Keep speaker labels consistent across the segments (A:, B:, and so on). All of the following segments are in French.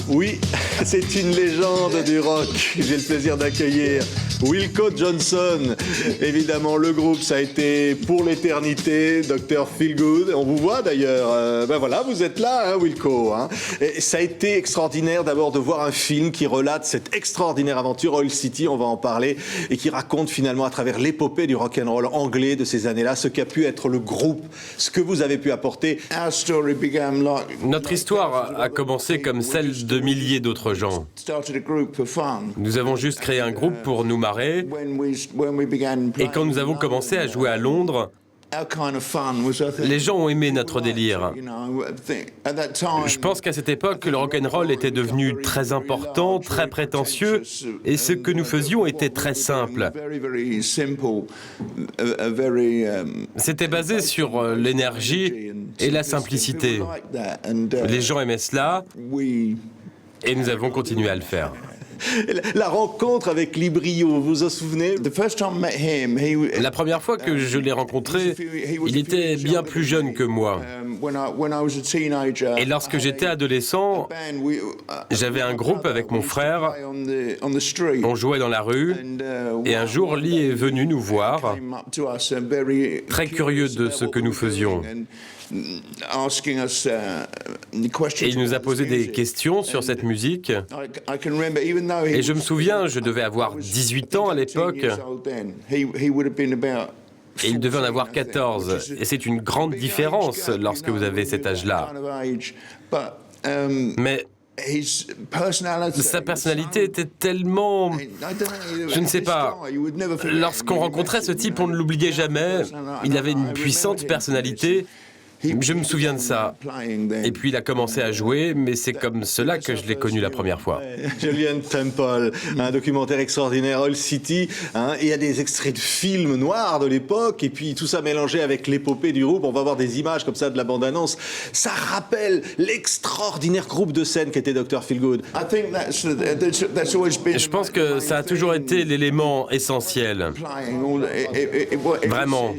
A: Oui, c'est une légende du rock. J'ai le plaisir d'accueillir Wilco Johnson. Évidemment, le groupe, ça a été pour l'éternité, Dr. Feelgood. On vous voit d'ailleurs. Ben voilà, vous êtes là, hein, Wilco. Hein. Et ça a été extraordinaire d'abord de voir un film qui relate cette extraordinaire aventure, Oil City, on va en parler, et qui raconte finalement à travers l'épopée du rock'n'roll anglais de ces années-là, ce qu'a pu être le groupe, ce que vous avez pu apporter.
B: Notre histoire a commencé comme celle de milliers d'autres gens. Nous avons juste créé un groupe pour nous marrer, et quand nous avons commencé à jouer à Londres, les gens ont aimé notre délire. Je pense qu'à cette époque, le rock'n'roll était devenu très important, très prétentieux, et ce que nous faisions était très simple. C'était basé sur l'énergie et la simplicité. Les gens aimaient cela, et nous avons continué à le faire.
A: La rencontre avec Lee Brio, vous vous en souvenez?
B: La première fois que je l'ai rencontré, il était bien plus jeune que moi. Et lorsque j'étais adolescent, j'avais un groupe avec mon frère, on jouait dans la rue, et un jour Lee est venu nous voir, très curieux de ce que nous faisions. Et il nous a posé des questions sur cette musique. Et je me souviens, je devais avoir 18 ans à l'époque. Et il devait en avoir 14. Et c'est une grande différence lorsque vous avez cet âge-là. Mais sa personnalité était tellement... Je ne sais pas. Lorsqu'on rencontrait ce type, on ne l'oubliait jamais. Il avait une puissante personnalité. Je me souviens de ça. Et puis il a commencé à jouer, mais c'est comme cela que je l'ai connu la première fois.
A: Julien Temple, un documentaire extraordinaire, Oil City. Hein, il y a des extraits de films noirs de l'époque, et puis tout ça mélangé avec l'épopée du groupe. On va voir des images comme ça de la bande-annonce. Ça rappelle l'extraordinaire groupe de scène qu'était Dr. Feelgood.
B: Je pense que ça a toujours été l'élément essentiel. Vraiment.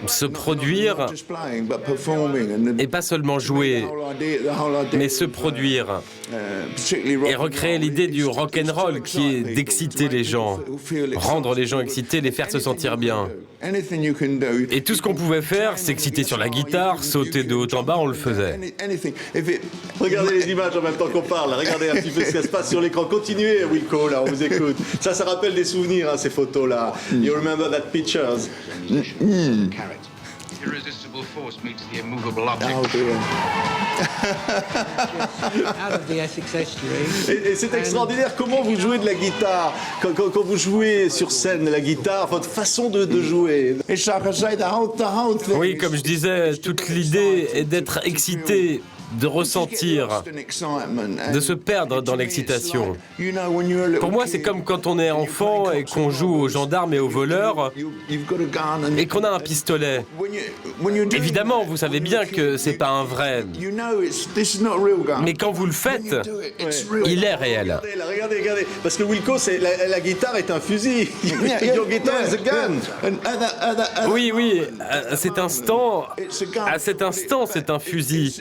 B: Se produire, et pas seulement jouer, mais se produire, et recréer l'idée du rock'n'roll qui est d'exciter les gens, rendre les gens excités, les faire se sentir bien. Et tout ce qu'on pouvait faire, s'exciter sur la guitare, sauter de haut en bas, on le faisait.
A: Regardez les images en même temps qu'on parle, regardez un petit peu ce qui se passe sur l'écran. Continuez, Wilco, là, on vous écoute. Ça rappelle des souvenirs, hein, ces photos-là. You remember that pictures?
C: Irresistible force meets the immovable object.
A: Oh dear. Et c'est extraordinaire comment vous jouez de la guitare, quand vous jouez sur scène de la guitare, votre façon de jouer.
B: Oui, comme je disais, toute l'idée est d'être excité, de ressentir, de se perdre dans l'excitation. Pour moi, c'est comme quand on est enfant et qu'on joue aux gendarmes et aux voleurs et qu'on a un pistolet. Évidemment, vous savez bien que c'est pas un vrai. Mais quand vous le faites, il est réel.
A: Regardez, parce que Wilco, la guitare est un fusil. Your guitar is a gun.
B: Oui, à cet instant, c'est un fusil.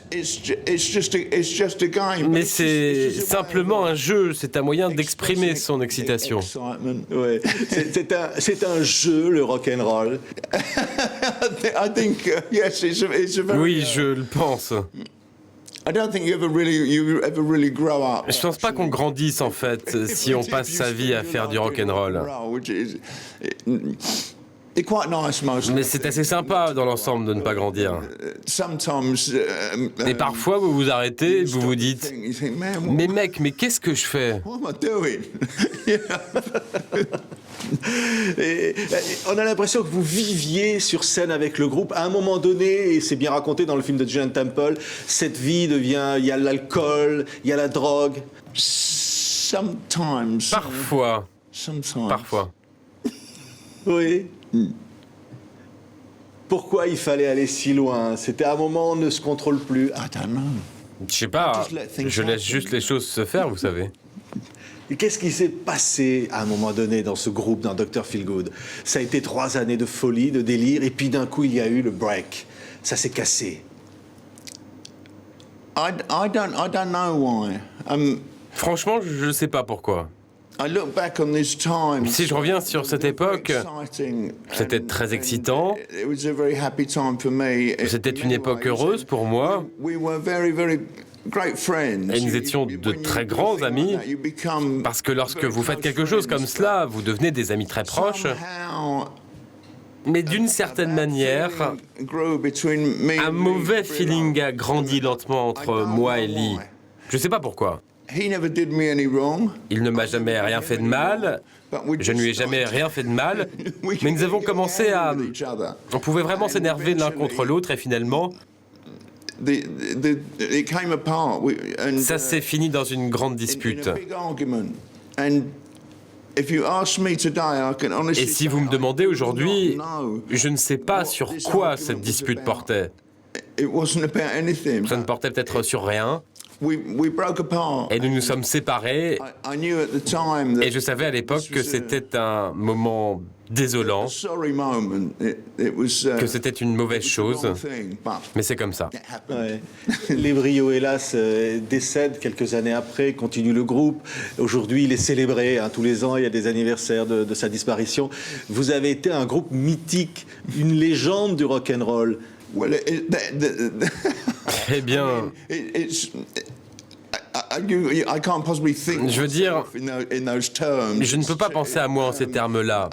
B: Mais c'est simplement un jeu, c'est un moyen d'exprimer son excitation.
A: Ouais. C'est un jeu, le rock'n'roll.
B: Oui, je le pense. Je pense pas qu'on grandisse en fait si on passe sa vie à faire du rock'n'roll. Mais c'est assez sympa dans l'ensemble de ne pas grandir. Et parfois vous vous arrêtez et vous vous dites « Mais mec, mais qu'est-ce que je fais ?»
A: Et on a l'impression que vous viviez sur scène avec le groupe. À un moment donné, et c'est bien raconté dans le film de Julien Temple, cette vie devient... Il y a l'alcool, il y a la drogue.
B: Parfois.
A: Oui. Pourquoi il fallait aller si loin? C'était un moment où on ne se contrôle plus.
B: Je sais pas, je laisse juste les choses se faire, vous savez.
A: Et qu'est-ce qui s'est passé à un moment donné dans ce groupe, dans Dr. Feelgood? Ça a été 3 années de folie, de délire, et puis d'un coup, il y a eu le break. Ça s'est cassé.
D: I don't know why.
B: Franchement, je ne sais pas pourquoi.
D: I look back on this time.
B: Si je reviens sur cette époque, c'était très excitant.
D: It was a very happy time for me.
B: C'était une époque heureuse pour moi.
D: We were very, very great friends.
B: Et nous étions de très grands amis, parce que lorsque vous faites quelque chose comme cela, vous devenez des amis très proches. Mais d'une certaine manière, un mauvais feeling a grandi lentement entre moi et Lee. Je ne sais pas pourquoi. Il ne m'a jamais rien fait de mal, je ne lui ai jamais rien fait de mal, mais nous avons commencé à... On pouvait vraiment s'énerver l'un contre l'autre et finalement... Ça s'est fini dans une grande dispute. Et si vous me demandez aujourd'hui, je ne sais pas sur quoi cette dispute portait. Ça ne portait peut-être sur rien. Et nous nous sommes séparés. Et je savais à l'époque que c'était un moment désolant, que c'était une mauvaise chose, mais c'est comme ça.
A: Ouais. Lebrio, hélas, décède quelques années après, continue le groupe. Aujourd'hui, il est célébré. Tous les ans, il y a des anniversaires de sa disparition. Vous avez été un groupe mythique, une légende du rock'n'roll.
B: Eh bien... Je veux dire, je ne peux pas penser à moi en ces termes-là.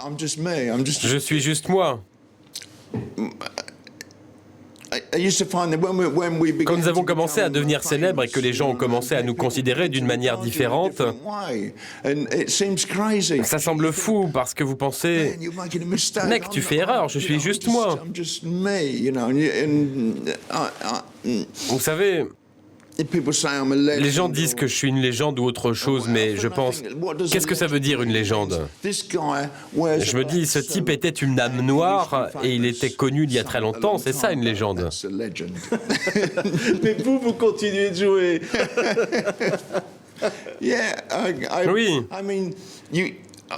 B: Je suis juste moi. Quand nous avons commencé à devenir célèbres et que les gens ont commencé à nous considérer d'une manière différente, ça semble fou parce que vous pensez « Mec, tu fais erreur, je suis juste moi. » Vous savez... Les gens disent que je suis une légende ou autre chose, mais je pense, qu'est-ce que ça veut dire une légende? Je me dis, ce type était une âme noire et il était connu il y a très longtemps, c'est ça une légende.
A: Mais vous continuez de jouer.
B: Oui.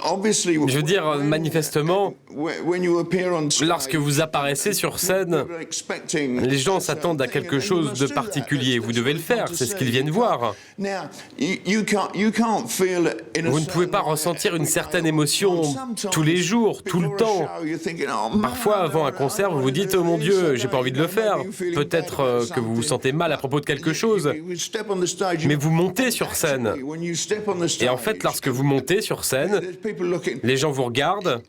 B: Je veux dire, manifestement, lorsque vous apparaissez sur scène, les gens s'attendent à quelque chose de particulier. Vous devez le faire, c'est ce qu'ils viennent voir. Vous ne pouvez pas ressentir une certaine émotion tous les jours, tout le temps. Parfois, avant un concert, vous vous dites « Oh mon Dieu, j'ai pas envie de le faire ». Peut-être que vous vous sentez mal à propos de quelque chose. Mais vous montez sur scène. Et en fait, lorsque vous montez sur scène, les gens vous regardent,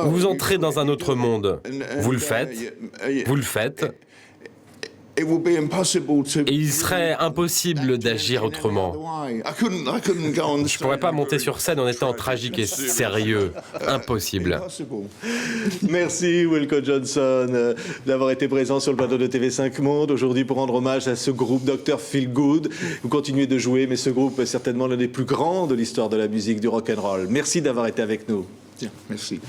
B: vous entrez dans un autre monde. Vous le faites. Et il serait impossible d'agir autrement. Je ne pourrais pas monter sur scène en étant tragique et sérieux. Impossible.
A: Merci Wilco Johnson d'avoir été présent sur le plateau de TV5 Monde aujourd'hui pour rendre hommage à ce groupe Dr. Feelgood. Vous continuez de jouer, mais ce groupe est certainement l'un des plus grands de l'histoire de la musique du rock'n'roll. Merci d'avoir été avec nous.
D: Merci.